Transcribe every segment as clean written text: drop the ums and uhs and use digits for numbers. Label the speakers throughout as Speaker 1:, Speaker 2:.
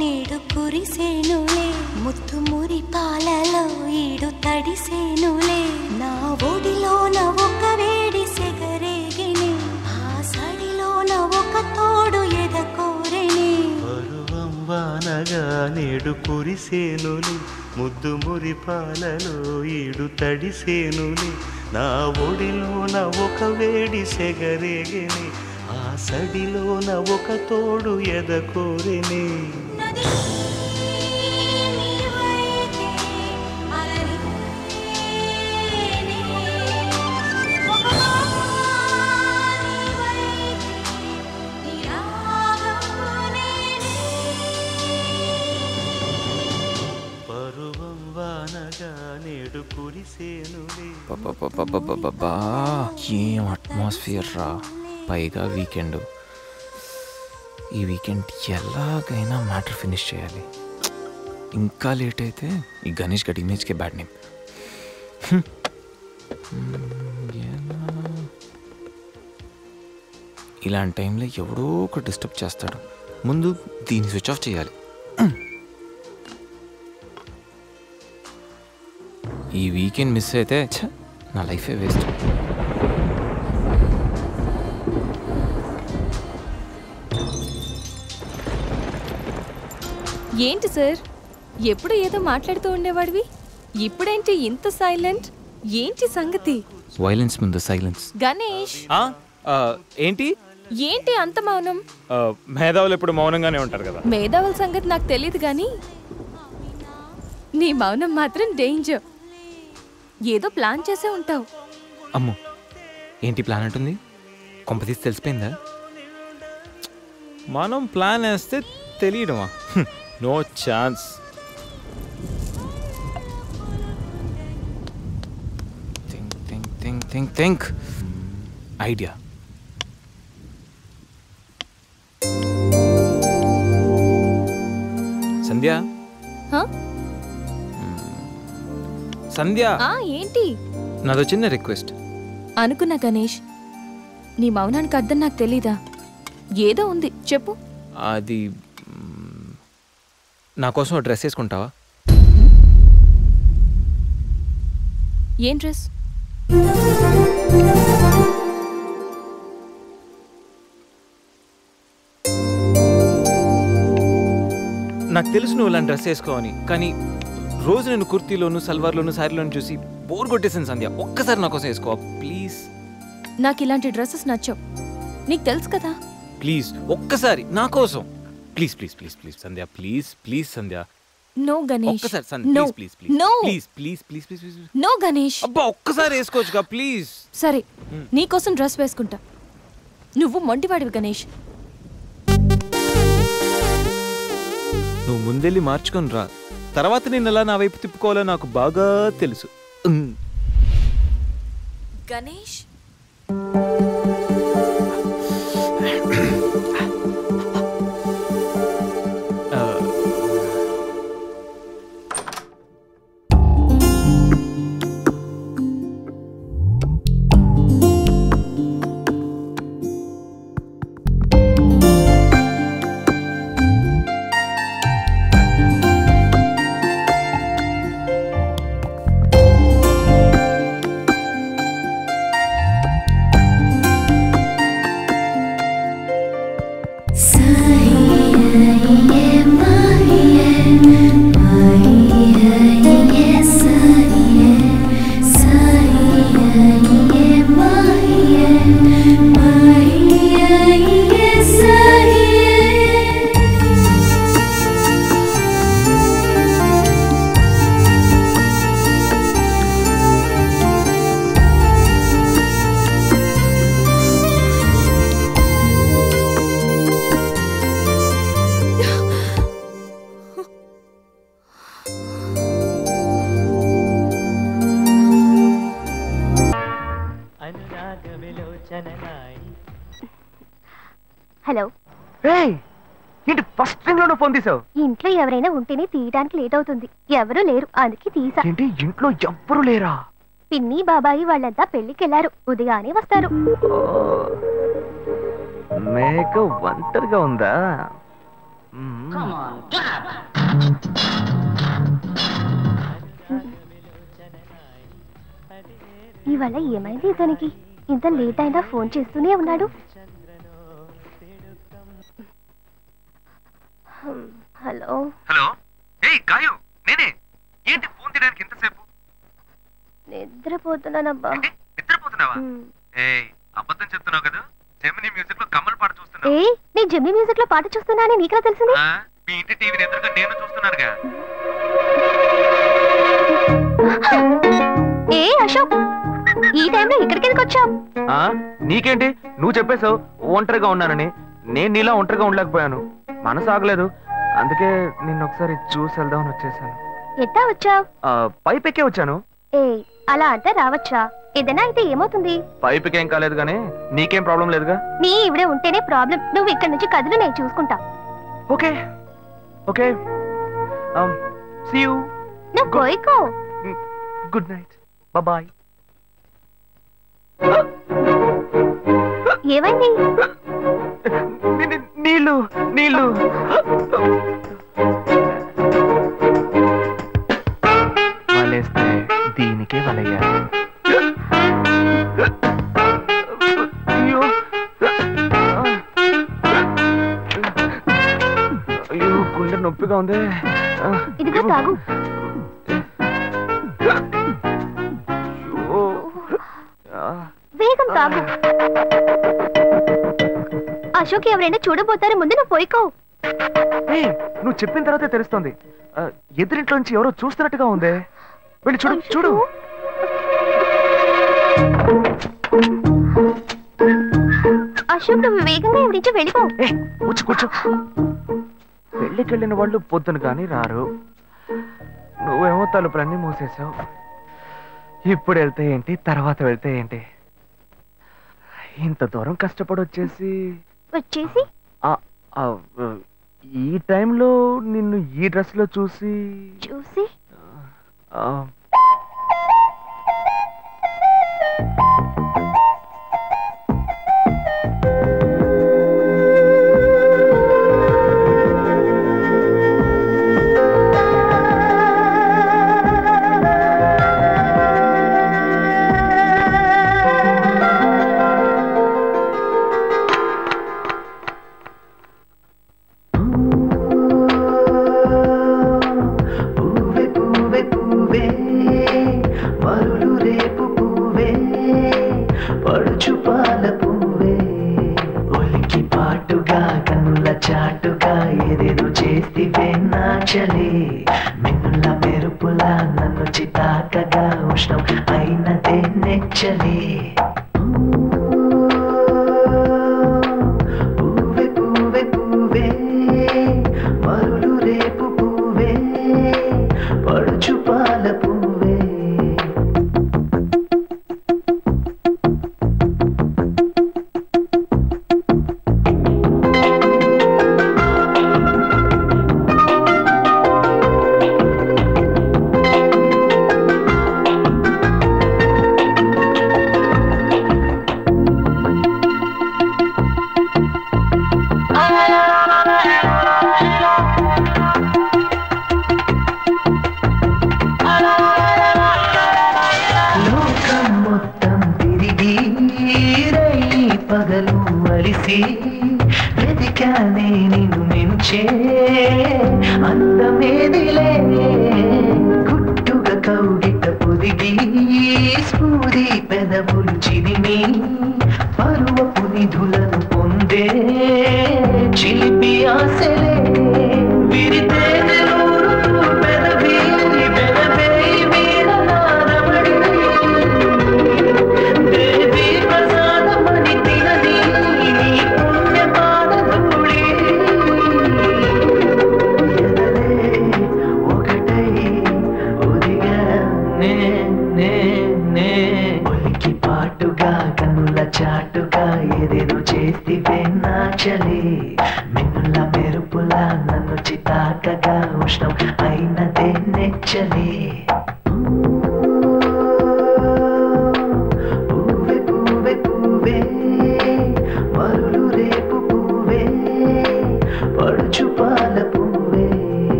Speaker 1: నేడు కురిసేనులే ముత్తు మురి పాలలో ఈడు తడిసేనులే నా ఒడిలోన ఒక వేడి సెగరేగిని ఆ సడిలోన ఒక తోడు ఎదకోరెని
Speaker 2: పరువం వానగా నేడు కురిసేనులే ముద్దు మురి పాలలో ఈడు తడిసేనులే నా ఒడిలోన ఒక వేడి సెగరేగిని ఆ సడిలోన ఒక తోడు ఎదకోరెని పరువం వానగా నేడు కురిసేనులే.
Speaker 3: ఏం అట్మాస్ఫియర్ రా, పైగా వీకెండ్. ఈ వీకెండ్ ఎలాగైనా మ్యాటర్ ఫినిష్ చేయాలి. ఇంకా లేట్ అయితే ఈ గణేష్ గడి ఇమేజ్కే బ్యాడ్ నేమ్. ఇలాంటి టైంలో ఎవడో ఒక డిస్టర్బ్ చేస్తాడు. ముందు దీన్ని స్విచ్ ఆఫ్ చేయాలి. ఈ వీకెండ్ మిస్ అయితే నా లైఫే వేస్ట్.
Speaker 4: ఏంటి సార్, ఎప్పుడు ఏదో మాట్లాడుతూ ఉండేవాడివి, ఇప్పుడేంటి ఇంత సైలెంట్? ఏంటి సంగతి?
Speaker 3: వైలెన్స్ ముందు సైలెన్స్.
Speaker 4: గణేష్
Speaker 3: ఏంటి
Speaker 4: ఏంటి అంత మౌనం?
Speaker 3: మేధావులు ఎప్పుడు మౌనంగానే ఉంటారు కదా.
Speaker 4: మేధావుల సంగతి నాకు తెలియదు కానీ నీ మౌనం మాత్రం డేంజర్. ఏదో ప్లాన్ చేసే ఉంటావు.
Speaker 3: అమ్మో, ఏంటి ప్లాన్ అంటుంది? కొంపతీసి తెలిసిపోయిందా? మనం ప్లాన్ వేస్తే తెలియడమా? No chance. Think idea. Sandhya, Sandhya,
Speaker 4: ఏంటి?
Speaker 3: నాదో చిన్న రిక్వెస్ట్.
Speaker 4: అనుకున్నా గణేష్, నీ మౌనానికి అర్థం నాకు తెలీదా? ఏదో ఉంది, చెప్పు.
Speaker 3: అది నా కోసం డ్రెస్ వేసుకుంటావా?
Speaker 4: ఏం డ్రెస్?
Speaker 3: నాకు తెలుసు నువ్వు ఇలాంటి డ్రెస్ వేసుకోవని, కానీ రోజు నేను కుర్తీలోను సల్వార్లోను శారీలోను చూసి బోర్ కొట్టేసాను సంధ్య. ఒక్కసారి నా కోసం వేసుకోవా ప్లీజ్?
Speaker 4: నాకు ఇలాంటి డ్రెస్సెస్ నచ్చవు, నీకు తెలుసు కదా.
Speaker 3: ప్లీజ్ ఒక్కసారి నా కోసం. Please please please please Sandhya, please please Sandhya.
Speaker 4: No Ganesh,
Speaker 3: ఒక్కసారి Sandhya,
Speaker 4: no
Speaker 3: please please
Speaker 4: no
Speaker 3: please please please please please.
Speaker 4: No Ganesh.
Speaker 3: అబ్బా ఒక్కసారి వేసుకోవచ్చుగా ప్లీజ్.
Speaker 4: సరే, నీకోసం డ్రెస్ వేసుకుంటా. నువ్వు మొండివాడివి గణేష్.
Speaker 3: నువ్వు ముందెళ్ళి మార్చుకొని రా, తర్వాత నేను ఎలా నా వైపు తిప్పుకోవాలో నాకు బాగా తెలుసు.
Speaker 4: గణేష్,
Speaker 5: హలో.
Speaker 6: ఏంటి ఫస్ట్ థింగ్ లో ఫోన్ తీసావు?
Speaker 5: ఇంట్లో ఎవరైనా ఉంటేనే తీయడానికి లేట్ అవుతుంది. ఎవరూ లేరు, అందుకే తీసా.
Speaker 6: ఏంటి ఇంట్లో ఎవ్వరు లేరా?
Speaker 5: పిన్ని బాబాయి వాళ్ళంతా పెళ్లికెళ్లారు, ఉదయానే వస్తారు.
Speaker 6: మేక ఒంటరిగా ఉందా?
Speaker 5: ఇవాళ ఏమైంది ఇతనికి? ఇంత లేట్ అయినా ఫోన్ చేస్తూనే ఉన్నాడు. Hello
Speaker 6: hello. ఏయ్ గాయు, నేనే. ఏంటి ఫోన్ తీయడానికి ఎంతసేపు?
Speaker 5: నిద్రపోతున్నానబ్బా.
Speaker 6: నిద్రపోతున్నావా? ఏయ్ అబద్ధం చెప్తున్నావు కదా. జెమినీ మ్యూజిక్ లో కమల్ పాట చూస్తున్నావు.
Speaker 5: ఏ నీ జెమినీ మ్యూజిక్ లో పాట చూస్తున్నా అని నీకెలా తెలిసింది?
Speaker 6: మీ ఇంటి టీవీని ఎదురుగా నేను చూస్తున్నానుగా.
Speaker 5: ఏ అశోక్, ఈ టైంలో ఇక్కడికి ఎందుకు వచ్చావు?
Speaker 6: నీకేంటి, నువ్వు చెప్పేశావు ఒంటరిగా ఉన్నానని. నేను నీలా ఒంటరిగా ఉండలేకపోయాను, మనసు ఆగలేదు. అందుకే నిన్ను ఒకసారి చూసి వెళ్దామని వచ్చేసాను.
Speaker 5: ఎట్టా వచ్చావు?
Speaker 6: పైపెక్కే వచ్చాను.
Speaker 5: ఏ అలా అంటే రావచ్చా? ఏదైనా అయితే ఏమవుతుంది?
Speaker 6: పైపెక్కేం కాలేదు కానీ నీకేం ప్రాబ్లం లేదుగా.
Speaker 5: నీ ఇవిడే ఉంటేనే ప్రాబ్లం. నువ్వు ఇక్కడ నుంచి కదులు, నేను చూసుకుంటా.
Speaker 6: Okay okay, see you.
Speaker 5: నువ్వు కోయికో.
Speaker 6: Good night, bye.
Speaker 5: ఏమైంది?
Speaker 6: నీళ్ళు నీళ్ళు. వలేస్తే దీనికే వలయ్యారు. అయ్యో అయ్యో, గుండె నొప్పిగా ఉంది.
Speaker 5: ఇదిగో తాగు. వేగం తాగు. అశోక్ ఎవరైనా చూడబోతారు, ముందు నువ్వు పోయికో.
Speaker 6: నువ్వు చెప్పిన తర్వాతే తెలుస్తోంది. ఎదురింట్లోంచి ఎవరో చూస్తున్నట్టుగా ఉంది. వెళ్ళి చూడు చూడు.
Speaker 5: అశోక్ నువ్వు వేగంగా ఎవరి నుంచి వెళ్ళిపో.
Speaker 6: కూర్చో కూర్చో. పెళ్ళికెళ్ళిన వాళ్ళు పొద్దున కానీ రారు. నువ్వేమో తలుపులన్నీ మూసేసావు. ఇప్పుడు వెళ్తే ఏంటి, తర్వాత వెళ్తే ఏంటి? ఇంత దూరం కష్టపడి వచ్చేసి ఈ టైంలో నిన్ను ఈ డ్రెస్ లో చూసి మిన్నుల మెరుపుల నన్ను చితాకగా ఉష్ణం అయినదే నెచ్చలే. పూవే పూవే పూవే మరులు రేపు పూవే పడుచు పాల పూవే. వెతికానే నిన్ను మించే అందమేదిలే. గుట్టుగా కౌగిట పొదిగి స్ఫూరి పెదవులు చిరిమి పరువపు నిధులను పొందే చిలిపి ఆశలే. విరితే పెదవి పెదవే వీరనాదమడి దేవి ప్రసాదమని తినది చాటుగా ఏదేదో చేస్తివే నాచలే. మిన్నుల మెరుపుల నన్ను చితాకగా ఉష్ణం అయినదే నెచ్చలే. పూవే పూవే పూవే మరులు రేపు పూవే పడుచు పాల పూవే.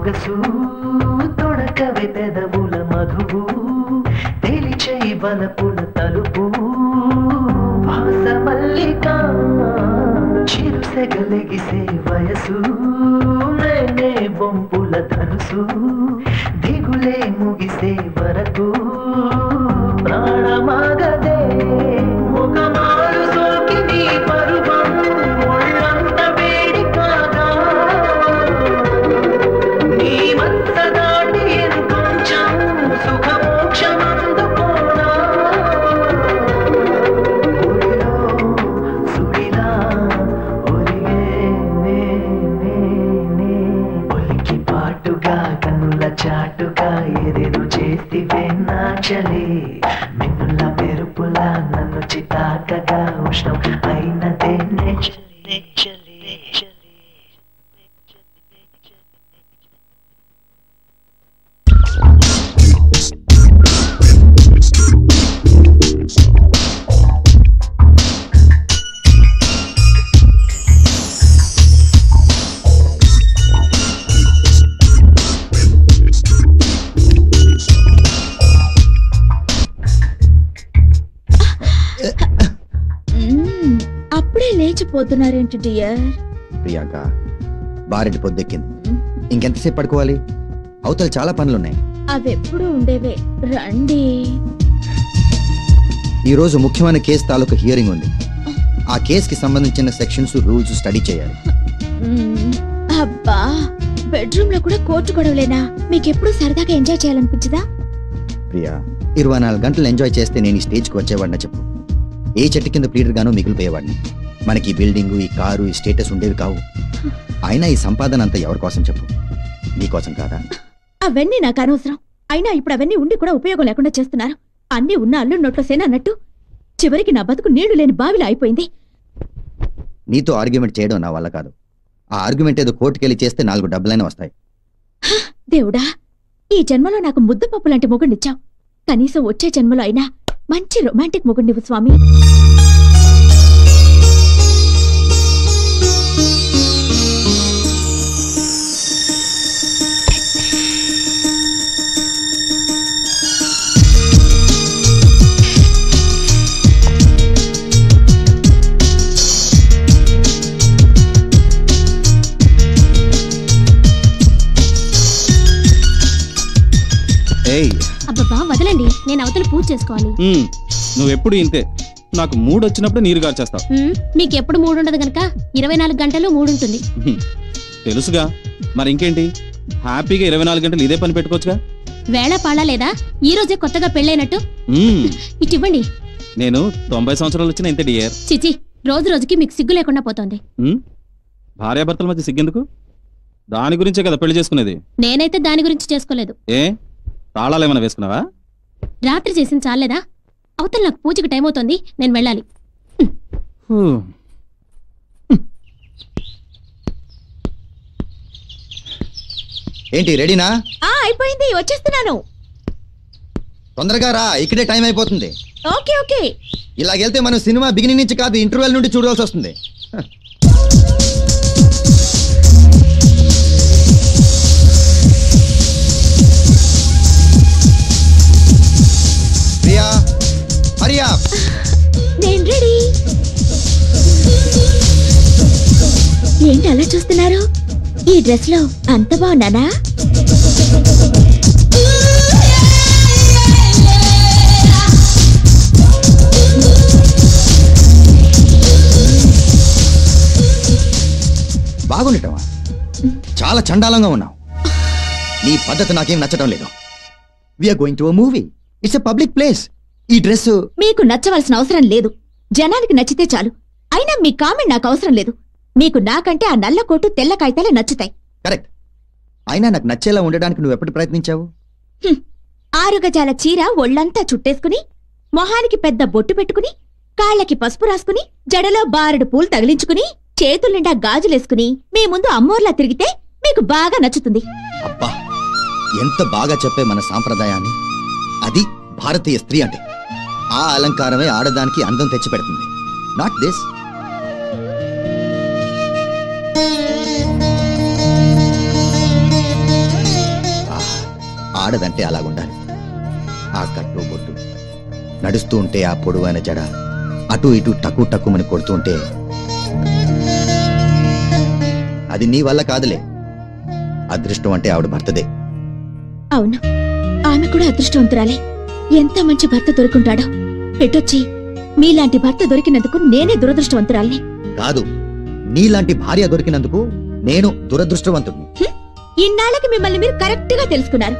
Speaker 7: సొగసు తొడకవే పెదవుల మధువు తెలిచై బలపుల తలుపు వాస మల్లిక చిరుసెగలెగిసే వయసు నేనే బొంపుల ధనుసు దిగులే ముగిసే వరకు ప్రాణమాగదే ఒక మారు సోకి నీ పరువం ఒళ్ళంత వేడి కాగా నీ మత్త దాటి ఇంకొంచెం సుఖమోక్షమందుకోనా ఒడిలో సుడిలా ఒలిగే ఒలికి పాటుగా కన్నుల చాటుగా ఏదేదో చేతివే నా చలి మిన్నుల మెరుపులా నన్ను చితాకగా ఉష్ణం అయినదే
Speaker 8: అప్పుడే లేచిపోతున్నారేంటి డియర్?
Speaker 9: ప్రియాంక బారెడ్డి పొద్దెక్కింది, ఇంకెంతసేపు పడుకోవాలి? అవతల చాలా పనులున్నాయి.
Speaker 8: అవెప్పుడు ఉండేవే, రండి.
Speaker 9: ఈరోజు ముఖ్యమైన కేసు తాలూకు హియరింగ్ ఉంది. ఆ కేసుకి సంబంధించిన సెక్షన్స్ రూల్స్ స్టడీ చేయాలి.
Speaker 8: అబ్బా, బెడ్రూమ్ లో కూడా కోర్టు గొడవలేనా? మీకెప్పుడు సరదాగా ఎంజాయ్ చేయాలనిపించదా?
Speaker 9: ప్రియా, 24 గంటలు ఎంజాయ్ చేస్తే నేను ఈ స్టేజ్కి వచ్చేవాడిని చెప్పు. ఏ చెట్టు కింద ప్లీడర్ గానో మిగిలిపోయేవాడిని. మనకి ఈ బిల్డింగు, ఈ కారు, ఈ స్టేటస్ ఉండేవి కావు. అయినా ఈ సంపాదన అంతా ఎవరి కోసం చెప్పు? నీకోసం కాదా?
Speaker 8: అవన్నీ నాకు అనవసరం. అయినా ఇప్పుడు అవన్నీ ఉండి కూడా ఉపయోగం లేకుండా చేస్తున్నారు. అన్నీ ఉన్న అల్లు నోట్లో సేన అన్నట్టు చివరికి నా బతుకు నీళ్లు లేని బావిలా అయిపోయింది.
Speaker 9: నీతో ఆర్గ్యుమెంట్ చేయడం నా వల్ల కాదు. ఆ ఆర్గ్యుమెంట్ ఏదో కోర్టుకెళ్ళి చేస్తే 4 డబ్బులైనా వస్తాయి.
Speaker 8: దేవుడా, ఈ జన్మలో నాకు ముద్దు పప్పు లాంటి మొగుడినిచ్చావు. కనీసం వచ్చే జన్మలో అయినా మంచి రొమాంటిక్ మొగుడినివ్వు స్వామి.
Speaker 5: అబ్బబ్బా వదలండి, నేను అవతల పూజ చేసుకోవాలి.
Speaker 10: నువ్వెప్పుడు ఇంతే, నాకు మూడు వచ్చినప్పుడు నీరు గార్చేస్తావు.
Speaker 5: మీకెప్పుడు మూడుండదు గనక 24 గంటలు మూడుంటుంది.
Speaker 10: తెలుసుగా, మరి ఇంకేంటి, హ్యాపీగా 24 గంటలు ఇదే పని పెట్టుకోవచ్చుగా.
Speaker 5: వేళ పాడా లేదా? ఈ రోజే కొత్తగా పెళ్ళైనట్టు. ఇటివ్వండి.
Speaker 10: నేను 90 సంవత్సరాలు వచ్చిన ఇంతే డియర్.
Speaker 5: చిచి, రోజు రోజుకి మీకు సిగ్గు లేకుండా పోతోంది.
Speaker 10: భార్యాభర్తల మధ్య సిగ్గెందుకు? దాని గురించే కదా పెళ్లి చేసుకునేది.
Speaker 5: నేనైతే దాని గురించి చేసుకోలేదు.
Speaker 10: ఏ తాళాలు ఏమైనా వేసుకున్నావా?
Speaker 5: రాత్రి చేసింది చాలేదా? అవతల నాకు పూజకి టైం అవుతోంది, నేను వెళ్ళాలి.
Speaker 9: ఏంటి, రెడీనా?
Speaker 8: అయిపోయింది, వచ్చేస్తున్నాను.
Speaker 9: తొందరగా రా, ఇక్కడే టైం అయిపోతుంది.
Speaker 8: Okay okay.
Speaker 9: ఇలాగెళ్తే మనం సినిమా బిగినింగ్ నుంచి కాదు, ఇంటర్వెల్ నుండి చూడాల్సి వస్తుంది. ప్రియా, హరియా.
Speaker 8: నేను రెడీ. ఏంటి అలా చూస్తున్నారు? ఈ డ్రెస్ లో అంత బాగున్నానా?
Speaker 9: బాగుండటమా? చాలా చండాలంగా ఉన్నావు. నీ పద్ధతి నాకేం నచ్చడం లేదు. We are going to a movie. It's a public place. ఈ డ్రెస్
Speaker 8: మీకు నచ్చవలసిన అవసరం లేదు. జనానికి నచ్చితే చాలు. అయినా మీ కామెంట్ నాకు అవసరం లేదు. మీకు నాకంటే ఆ నల్ల కోటు, తెల్ల కాగితాలే నచ్చుతాయి.
Speaker 9: కరెక్ట్. అయినా నాకు నచ్చేలా ఉండడానికి నువ్వు ఎప్పుడు ప్రయత్నించావు?
Speaker 8: 6 గజాల చీర ఒళ్ళంతా చుట్టేసుకుని, మొహానికి పెద్ద బొట్టు పెట్టుకుని, కాళ్ళకి పసుపు రాసుకుని, జడలో బారెడు పూలు తగిలించుకుని, చేతుల నిండా గాజులేసుకుని మీ ముందు అమ్మోర్లా తిరిగితే మీకు బాగా నచ్చుతుంది.
Speaker 9: అబ్బా, ఎంత బాగా చెప్పే మన సాంప్రదాయాన్ని. అది భారతీయ స్త్రీ అంటే. ఆ అలంకారమే ఆడదానికి అందం తెచ్చిపెడుతుంది. Not this. ఆడదంటే అలాగుండాలి. ఆ కట్టు బొట్టు, నడుస్తూ ఉంటే ఆ పొడవైన జడ అటు ఇటు టక్కు టక్కుమని కొడుతూ ఉంటే అది నీ వల్ల కాదులే. అదృష్టం అంటే ఆవిడ భర్తదే.
Speaker 8: అవును, ఆమె కూడా అదృష్టవంతురాలే. ఎంత మంచి భర్త దొరుకుంటాడో. పెట్టొచ్చి మీలాంటి భర్త దొరికినందుకు నేనే దురదృష్టవంతురాల్ని.
Speaker 9: కాదు, నీలాంటి భార్య దొరికినందుకు నేను దురదృష్టవంతుడిని.
Speaker 8: ఇన్నాళ్ళకి మిమ్మల్ని మీరు కరెక్ట్ గా తెలుసుకున్నారు.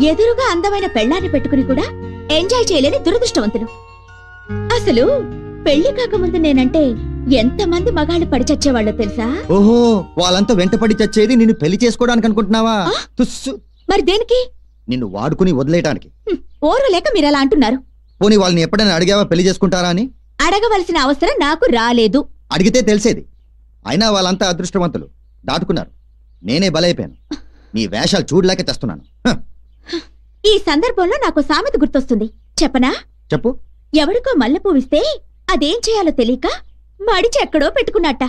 Speaker 8: ఎదురుగా అందమైన పెళ్ళాన్ని పెట్టుకుని కూడా ఎంజాయ్ చేయలేని దురదృష్టవంతులు. అసలు పెళ్లి కాకముందు నేనంటే ఎంతమంది మగాళ్ళు పడి చచ్చేవాళ్ళో తెలుసా?
Speaker 9: ఓహో, వాళ్ళంతా వెంటపడి చచ్చేది నిన్ను పెళ్లి చేసుకోవడానికి అనుకుంటున్నావా? తుస్సు.
Speaker 8: మరి దేనికి?
Speaker 9: నిన్ను వాడుకుని వదిలేయటానికి.
Speaker 8: ఓర్వలేక మీరలా అంటున్నారు.
Speaker 9: పోనీ వాళ్ళని ఎప్పుడైనా అడిగావా పెళ్లి చేసుకుంటారా అని?
Speaker 8: అడగవలసిన అవసరం నాకు రాలేదు.
Speaker 9: అడిగితే తెలిసేది. అయినా వాళ్ళంతా అదృష్టవంతులు, దాటుకున్నారు. నేనే బలైపోయాను. నీ వేషాలు చూడలేక తెస్తున్నాను.
Speaker 8: ఈ సందర్భంలో నాకు సామెత గుర్తొస్తుంది, చెప్పనా?
Speaker 9: చెప్పు.
Speaker 8: ఎవరికో మల్లెపువ్విస్తే అదేం చేయాలో తెలియక మడిచి ఎక్కడో పెట్టుకున్నట్ట.